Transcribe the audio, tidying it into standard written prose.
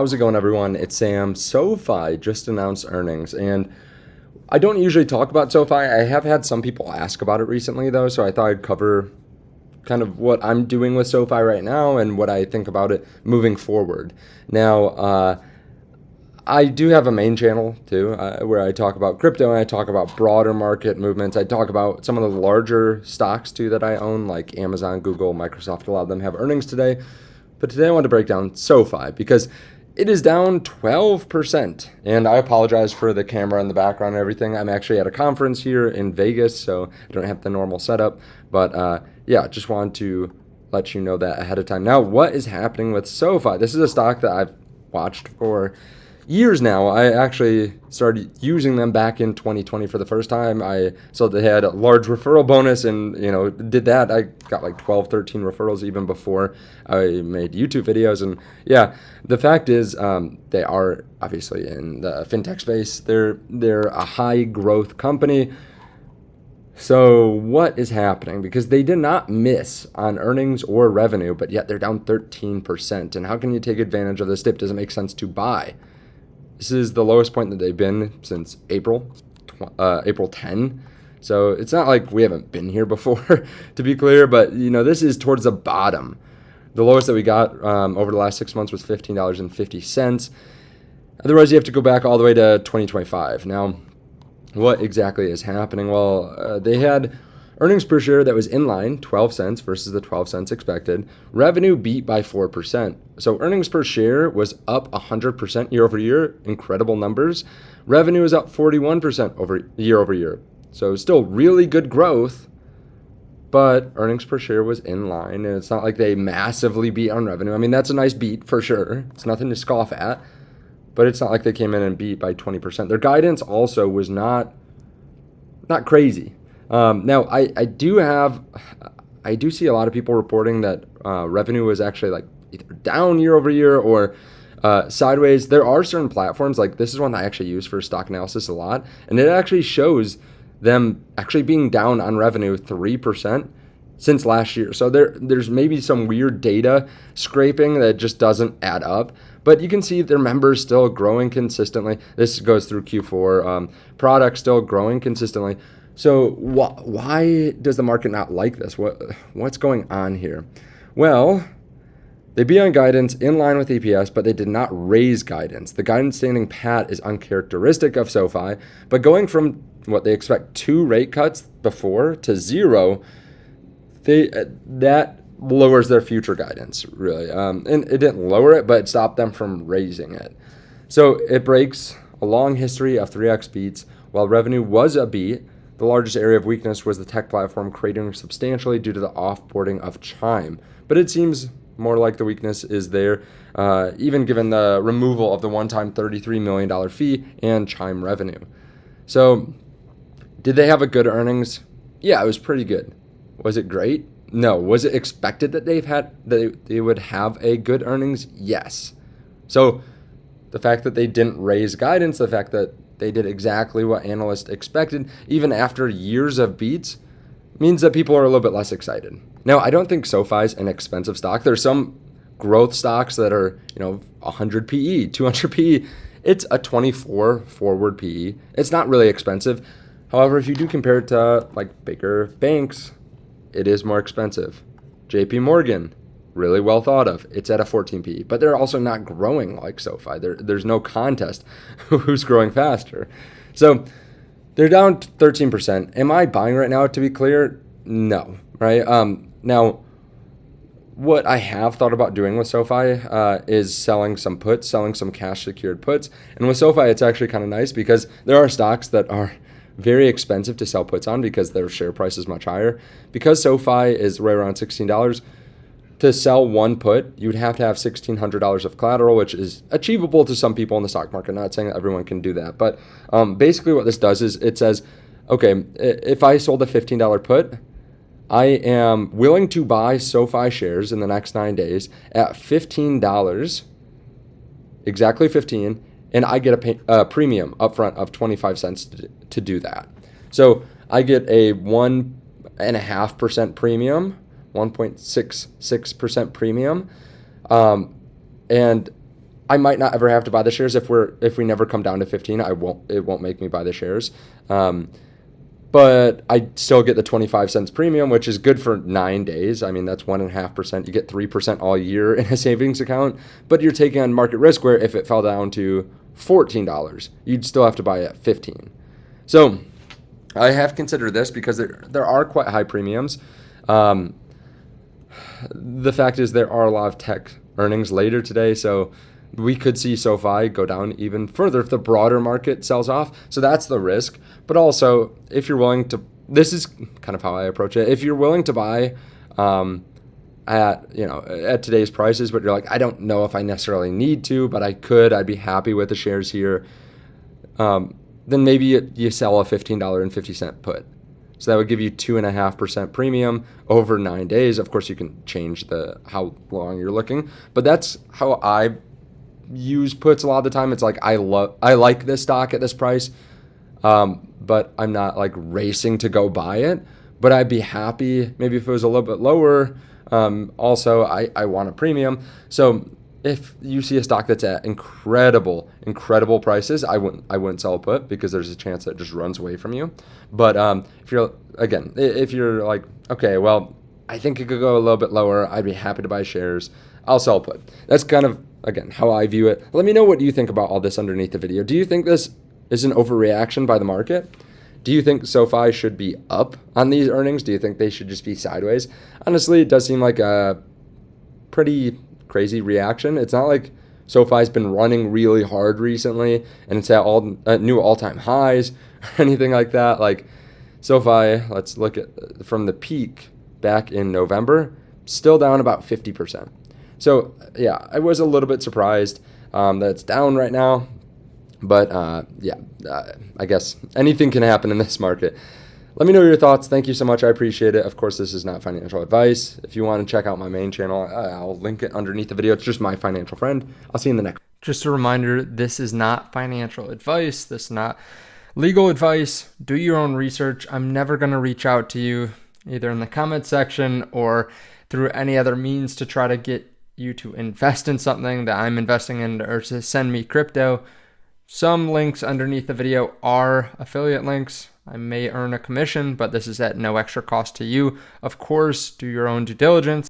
How's it going, everyone? It's Sam. Sofi just announced earnings, and I don't usually talk about Sofi. I have had some people ask about it recently, though, so I thought I'd cover kind of what I'm doing with Sofi right now and what I think about it moving forward. Now, I do have a main channel too, where I talk about crypto and I talk about broader market movements. I talk about some of the larger stocks too that I own, like Amazon, Google, Microsoft. A lot of them have earnings today. But today I want to break down Sofi because it is down 12%. And I apologize for the camera in the background and everything. I'm actually at a conference here in Vegas, so I don't have the normal setup. But yeah, just wanted to let you know that ahead of time. Now, what is happening with Sofi? This is a stock that I've watched for years now. I actually started using them back in 2020 for the first time. I saw they had a large referral bonus and, did that. I got like 12, 13 referrals even before I made YouTube videos. And yeah, the fact is they are obviously in the fintech space. They're a high growth company. So what is happening? Because they did not miss on earnings or revenue, but yet they're down 13%. And how can you take advantage of this dip? Does it make sense to buy? This is the lowest point that they've been since April 10. So it's not like we haven't been here before, to be clear, but this is towards the bottom. The lowest that we got over the last 6 months was $15.50. Otherwise, you have to go back all the way to 2025. Now, what exactly is happening? Well, they had earnings per share that was in line, 12 cents versus the 12 cents expected. Revenue beat by 4%. So earnings per share was up 100% year over year. Incredible numbers. Revenue is up 41% year over year. So still really good growth, but earnings per share was in line. And it's not like they massively beat on revenue. I mean, that's a nice beat for sure. It's nothing to scoff at, but it's not like they came in and beat by 20%. Their guidance also was not crazy. Now, I do see a lot of people reporting that revenue was actually like either down year over year or sideways. There are certain platforms, like this is one that I actually use for stock analysis a lot, and it actually shows them actually being down on revenue 3% since last year. So there's maybe some weird data scraping that just doesn't add up. But you can see their members still growing consistently. This goes through Q4. Products still growing consistently. So why does the market not like this? What's going on here? Well, they beat on guidance in line with EPS, but they did not raise guidance. The guidance standing pat is uncharacteristic of SoFi, but going from what they expect 2 rate cuts before to 0, that lowers their future guidance, really. And it didn't lower it, but it stopped them from raising it. So it breaks a long history of 3x beats. While revenue was a beat, the largest area of weakness was the tech platform cratering substantially due to the offboarding of Chime. But it seems more like the weakness is there, even given the removal of the one-time $33 million fee and Chime revenue. So did they have a good earnings? Yeah, it was pretty good. Was it great? No. Was it expected that they would have a good earnings? Yes. So the fact that they didn't raise guidance, the fact that they did exactly what analysts expected, even after years of beats, means that people are a little bit less excited. Now, I don't think SoFi is an expensive stock. There's some growth stocks that are, 100 PE, 200 PE. It's a 24 forward PE. It's not really expensive. However, if you do compare it to like bigger banks, it is more expensive. JP Morgan, really well thought of. It's at a 14 PE, but they're also not growing like SoFi. There's no contest who's growing faster. So they're down 13%. Am I buying right now, to be clear? No, right? Now, what I have thought about doing with SoFi is selling some puts, selling some cash secured puts. And with SoFi, it's actually kind of nice because there are stocks that are very expensive to sell puts on because their share price is much higher. Because SoFi is right around $16, to sell one put, you'd have to have $1,600 of collateral, which is achievable to some people in the stock market. Not saying that everyone can do that. But basically what this does is it says, okay, if I sold a $15 put, I am willing to buy SoFi shares in the next 9 days at $15, exactly 15, and I get a premium upfront of 25 cents to do that. So I get a 1.5% premium, 1.66% premium, and I might not ever have to buy the shares if we never come down to 15. It won't make me buy the shares. But I still get the 25 cents premium, which is good for 9 days. I mean, that's 1.5%. You get 3% all year in a savings account, but you're taking on market risk where if it fell down to $14, you'd still have to buy it at 15. So I have considered this because there are quite high premiums. The fact is there are a lot of tech earnings later today, so we could see SoFi go down even further if the broader market sells off. So that's the risk. But also, if you're willing to, this is kind of how I approach it. If you're willing to buy at today's prices, but you're like, I don't know if I necessarily need to, but I'd be happy with the shares here. Then maybe you sell a $15.50 put. So that would give you 2.5% premium over 9 days. Of course, you can change how long you're looking, but that's how I use puts a lot of the time. It's like I like this stock at this price, but I'm not like racing to go buy it. But I'd be happy maybe if it was a little bit lower. Also, I want a premium. So if you see a stock that's at incredible prices, I wouldn't sell a put because there's a chance that it just runs away from you. But if you're like, okay, well, I think it could go a little bit lower, I'd be happy to buy shares. I'll sell a put. That's kind of, again, how I view it. Let me know what you think about all this underneath the video. Do you think this is an overreaction by the market? Do you think SoFi should be up on these earnings? Do you think they should just be sideways? Honestly, it does seem like a pretty crazy reaction. It's not like SoFi's been running really hard recently and it's at new all-time highs or anything like that. Like SoFi, let's look at from the peak back in November, still down about 50%. So yeah, I was a little bit surprised that it's down right now, but I guess anything can happen in this market. Let me know your thoughts. Thank you so much. I appreciate it. Of course, this is not financial advice. If you want to check out my main channel, I'll link it underneath the video. It's just my financial friend. I'll see you in the next. Just a reminder, this is not financial advice. This is not legal advice. Do your own research. I'm never going to reach out to you either in the comment section or through any other means to try to get you to invest in something that I'm investing in or to send me crypto. Some links underneath the video are affiliate links. I may earn a commission, but this is at no extra cost to you. Of course, do your own due diligence.